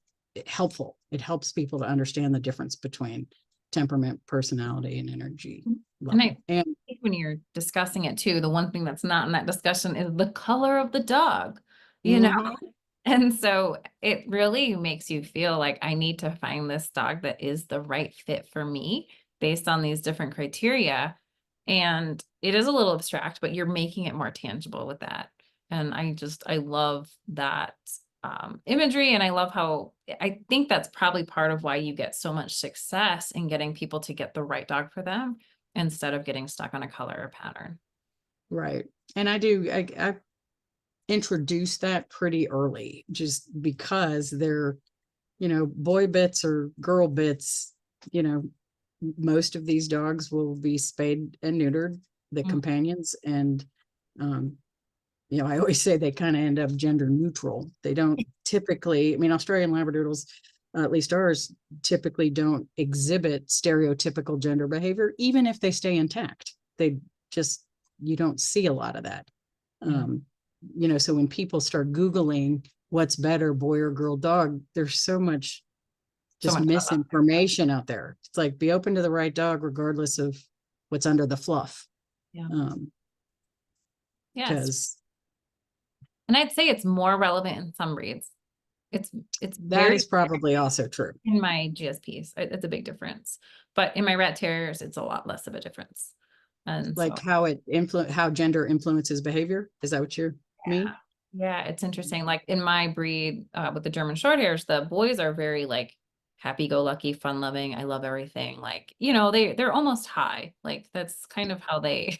helpful. It helps people to understand the difference between temperament, personality, and energy. And I think when you're discussing it too, the one thing that's not in that discussion is the color of the dog, And so it really makes you feel like I need to find this dog that is the right fit for me based on these different criteria. And it is a little abstract, but you're making it more tangible with that. And I love that imagery. And I love how, I think that's probably part of why you get so much success in getting people to get the right dog for them instead of getting stuck on a color or pattern. Right. And I introduce that pretty early, just because they're, boy bits or girl bits, most of these dogs will be spayed and neutered, the companions. And, I always say they kind of end up gender neutral. They don't typically, Australian Labradoodles, at least ours, typically don't exhibit stereotypical gender behavior, even if they stay intact. You don't see a lot of that. So when people start Googling what's better, boy or girl dog, there's so much misinformation out there. It's like, be open to the right dog, regardless of what's under the fluff. Yes. And I'd say it's more relevant in some breeds. That is probably also true. In my GSPs, it's a big difference. But in my rat terriers, it's a lot less of a difference. And like how gender influences behavior. Is that what you mean? Yeah, it's interesting. Like in my breed, with the German short hairs, the boys are very like happy-go-lucky, fun-loving. I love everything. Like, they're almost high. Like that's kind of how they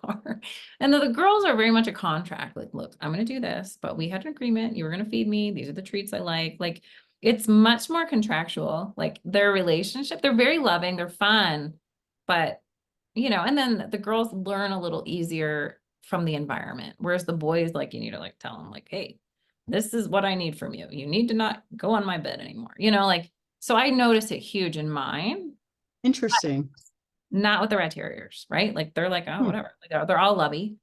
are. And the girls are very much a contract. Like, look, I'm going to do this, but we had an agreement. You were going to feed me. These are the treats I like. Like, it's much more contractual. Like their relationship, they're very loving. They're fun, but and then the girls learn a little easier from the environment. Whereas the boys, like, you need to like tell them like, hey, this is what I need from you. You need to not go on my bed anymore. So I notice it huge in mine. Interesting. Not with the rat terriers, right? Like they're like, oh, whatever. Like, they're all lovey.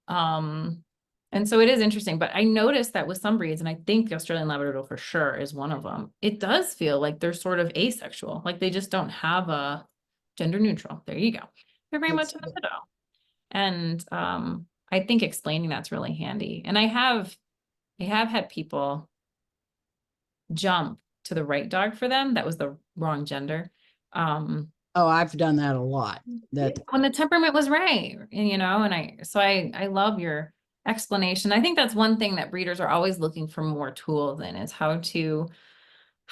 And so it is interesting, but I noticed that with some breeds, and I think the Australian Labradoodle for sure is one of them. It does feel like they're sort of asexual. Like they just don't have a gender neutral. There you go. They're very much in the middle. And I think explaining that's really handy. And I have had people jump to the right dog for them that was the wrong gender. I've done that a lot. That when the temperament was right, and I love your explanation. I think that's one thing that breeders are always looking for more tools in, is how do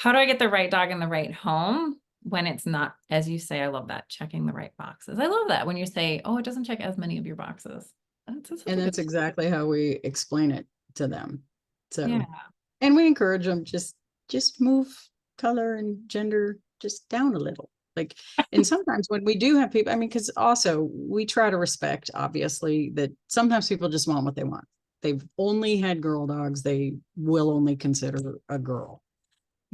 I get the right dog in the right home when it's not, as you say, I love that, checking the right boxes. I love that when you say, oh, it doesn't check as many of your boxes. That's exactly how we explain it to them. So, and we encourage them, just move color and gender just down a little. Like, and sometimes when we do have people, because also we try to respect, obviously, that sometimes people just want what they want. They've only had girl dogs. They will only consider a girl.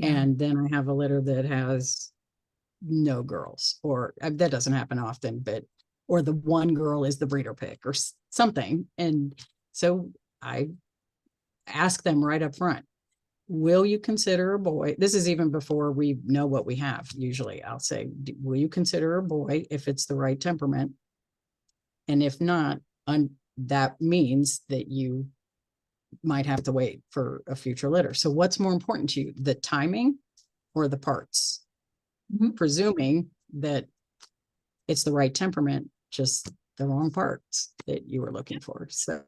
And then I have a litter that has no girls, or that doesn't happen often, or the one girl is the breeder pick or something. And so I ask them right up front, will you consider a boy? This is even before we know what we have. Usually I'll say, will you consider a boy if it's the right temperament? And if not, that means that you might have to wait for a future litter. So what's more important to you, the timing or the parts? Presuming that it's the right temperament, just the wrong parts that you were looking for. So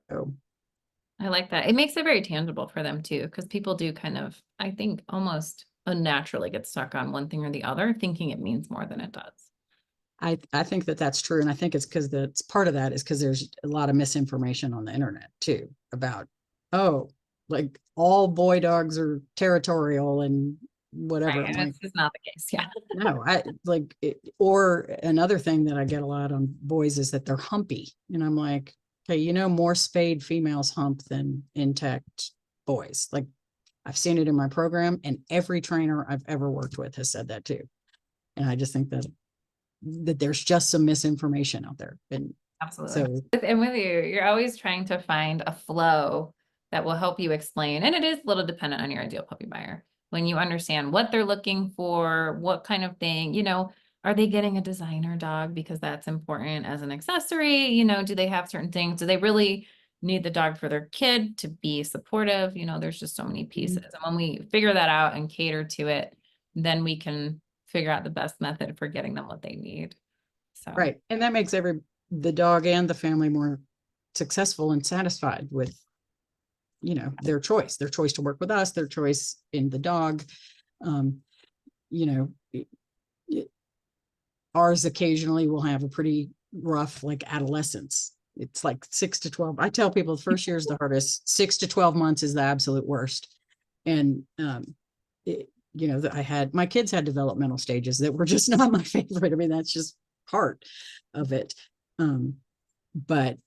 I like that. It makes it very tangible for them too, because people do kind of, I think, almost unnaturally get stuck on one thing or the other, thinking it means more than it does. I think that that's true. And I think it's because that's part of that is because there's a lot of misinformation on the internet too about, oh, like all boy dogs are territorial and whatever. Right. I'm And like, it's just not the case. Yeah. no, I like it. Or another thing that I get a lot on boys is that they're humpy. And I'm like, okay, you know, more spayed females hump than intact boys. Like I've seen it in my program, and every trainer I've ever worked with has said that too. And I just think that there's just some misinformation out there. And Absolutely. so, And with you, you're always trying to find a flow that will help you explain. And it is a little dependent on your ideal puppy buyer. When you understand what they're looking for, what kind of thing, are they getting a designer dog because that's important as an accessory? Do they have certain things? Do they really need the dog for their kid to be supportive? There's just so many pieces. And when we figure that out and cater to it, then we can figure out the best method for getting them what they need. So, right. And that makes the dog and the family more successful and satisfied with, their choice to work with us, their choice in the dog. Um, you know, ours occasionally will have a pretty rough, like adolescence. It's like 6 to 12. I tell people the first year is the hardest. 6 to 12 months is the absolute worst. And, my kids had developmental stages that were just not my favorite. I mean, that's just part of it. But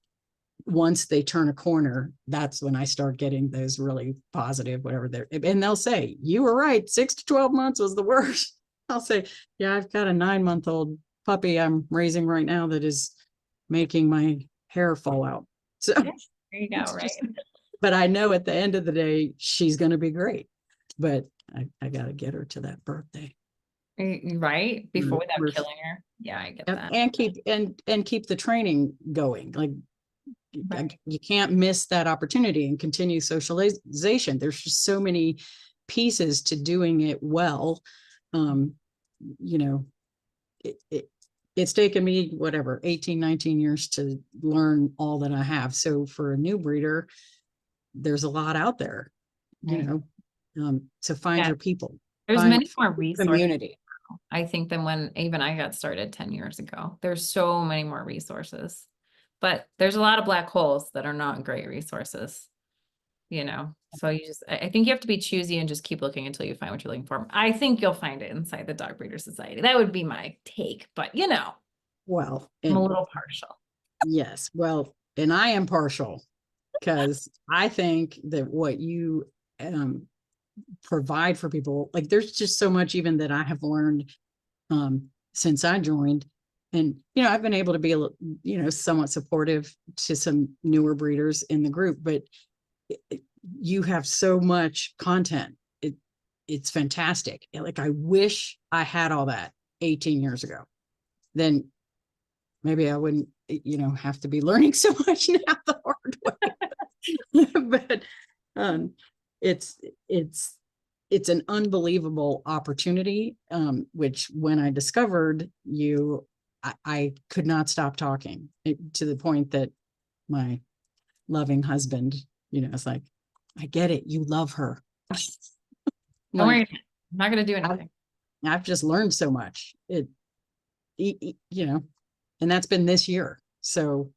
once they turn a corner, that's when I start getting those really positive, whatever and they'll say, you were right. 6 to 12 months was the worst. I'll say, yeah, I've got a 9-month-old puppy I'm raising right now that is making my hair fall out. So there you go, right? But I know at the end of the day, she's going to be great. But I got to get her to that birthday. Right? Before without killing her. Yeah, I get that. And keep the training going. Like Right. you can't miss that opportunity and continue socialization. There's just so many pieces to doing it well. It's taken me whatever 18, 19 years to learn all that I have. So for a new breeder, there's a lot out there, Right. to find your people. There's many more resources, community. I think, than when even I got started 10 years ago. There's so many more resources, but there's a lot of black holes that are not great resources, So I think you have to be choosy and just keep looking until you find what you're looking for. I think you'll find it inside the Dog Breeder Society. That would be my take, but Well, I'm a little partial. Yes. Well, and I am partial because I think that what you provide for people, like there's just so much even that I have learned since I joined. And, I've been able to be, somewhat supportive to some newer breeders in the group, but you have so much content. It's fantastic. Like I wish I had all that 18 years ago. Then maybe I wouldn't, have to be learning so much now the hard way. But it's an unbelievable opportunity, which when I discovered you, I could not stop talking to the point that my loving husband, it's like, I get it. You love her. Don't worry. I'm not going to do anything. I've just learned so much. And that's been this year. So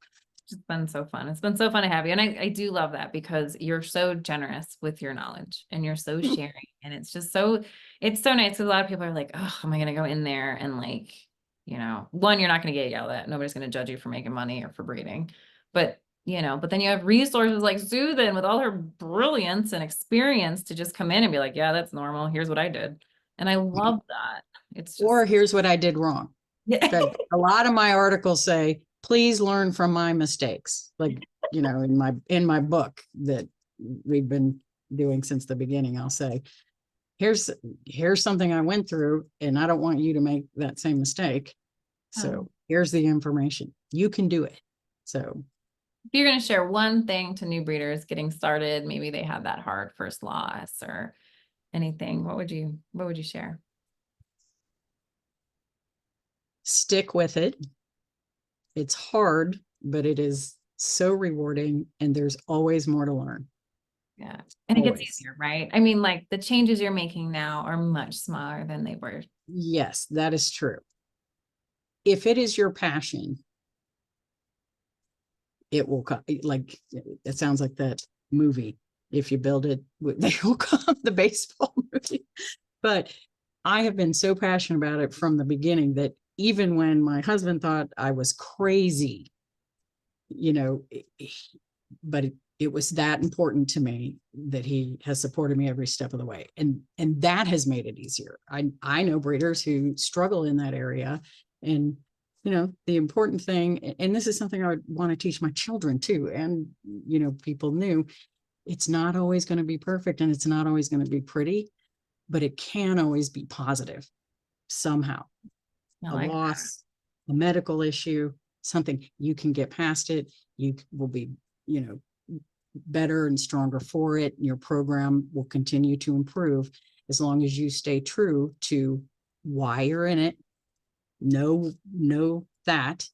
it's been so fun. It's been so fun to have you. And I do love that because you're so generous with your knowledge and you're so sharing. And it's just it's so nice. Because a lot of people are like, oh, am I going to go in there and one, you're not going to get yelled at. Nobody's going to judge you for making money or for breeding. But then you have resources like Susan with all her brilliance and experience to just come in and be like, yeah, that's normal. Here's what I did. And I love that. It's just, or here's what I did wrong. Yeah. A lot of my articles say, please learn from my mistakes. Like, in my book that we've been doing since the beginning, I'll say, here's something I went through and I don't want you to make that same mistake. So here's the information. You can do it. So if you're going to share one thing to new breeders getting started, maybe they have that hard first loss or anything, what would you share? Stick with it. It's hard, but it is so rewarding, and there's always more to learn. Yeah. And it gets Always. easier, right? I mean, like the changes you're making now are much smaller than they were. Yes, that is true. If it is your passion, it will come. Like, it sounds like that movie. If you build it, they will come, the baseball movie. But I have been so passionate about it from the beginning that even when my husband thought I was crazy, but it was that important to me that he has supported me every step of the way. And that has made it easier. I know breeders who struggle in that area. And, the important thing, and this is something I would want to teach my children too. And, people knew it's not always going to be perfect and it's not always going to be pretty, but it can always be positive somehow. A loss, a medical issue, something, you can get past it. You will be, better and stronger for it. Your program will continue to improve as long as you stay true to why you're in it. Know that,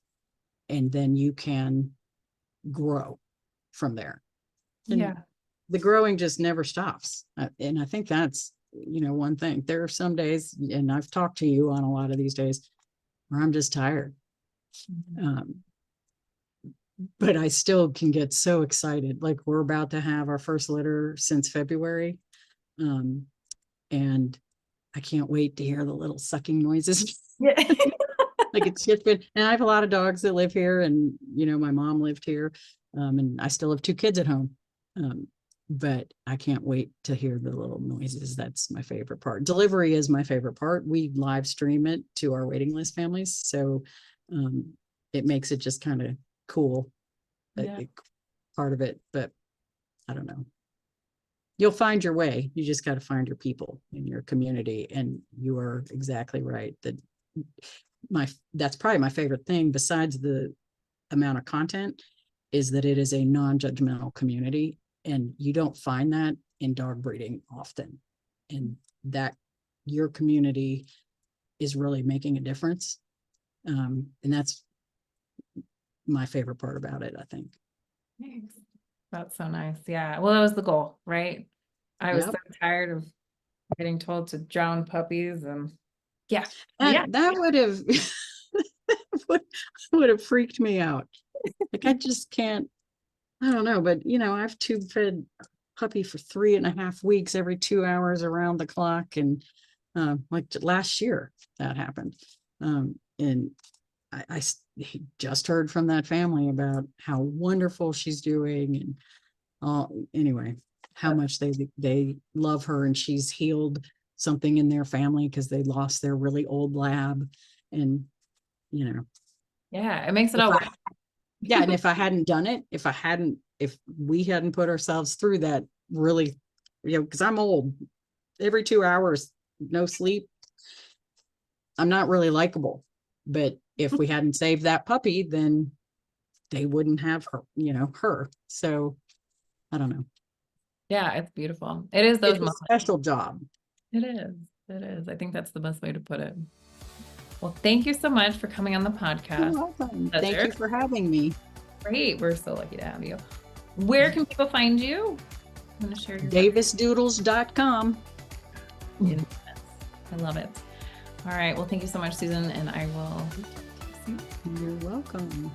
and then you can grow from there. And the growing just never stops. And I think that's, one thing. There are some days, and I've talked to you on a lot of these days, where I'm just tired. But I still can get so excited. Like, we're about to have our first litter since February. And I can't wait to hear the little sucking noises. Yeah. Like, it's just been, and I have a lot of dogs that live here, and, my mom lived here. And I still have 2 kids at home. But I can't wait to hear the little noises. That's my favorite part. Delivery is my favorite part. We live stream it to our waiting list families. So it makes it just kind of cool, part of it. But I don't know. You'll find your way. You just got to find your people in your community. And you are exactly right. That's probably my favorite thing, besides the amount of content, is that it is a non-judgmental community. And you don't find that in dog breeding often. And that your community is really making a difference. And that's my favorite part about it, I think. Thanks. That's so nice. Yeah. Well, that was the goal, right? I was so tired of getting told to drown puppies, and that would have would have freaked me out. Like, I just can't. I don't know, but I've tube fed puppy for 3.5 weeks, every 2 hours around the clock. And like last year that happened. And I just heard from that family about how wonderful she's doing, and anyway, how much they love her, and she's healed something in their family because they lost their really old lab. And it makes it all work. Yeah. And if I hadn't done it, if we hadn't put ourselves through that, really, because I'm old, every 2 hours, no sleep, I'm not really likable. But if we hadn't saved that puppy, then they wouldn't have her, her. So I don't know. Yeah, it's beautiful. It is those moments. A special job. It is. It is. I think that's the best way to put it. Well, thank you so much for coming on the podcast. You're welcome. Thank you for having me. Great. We're so lucky to have you. Where can people find you? I'm going to share your davisdoodles.com. I love it. All right. Well, thank you so much, Susan, and I will. You're welcome.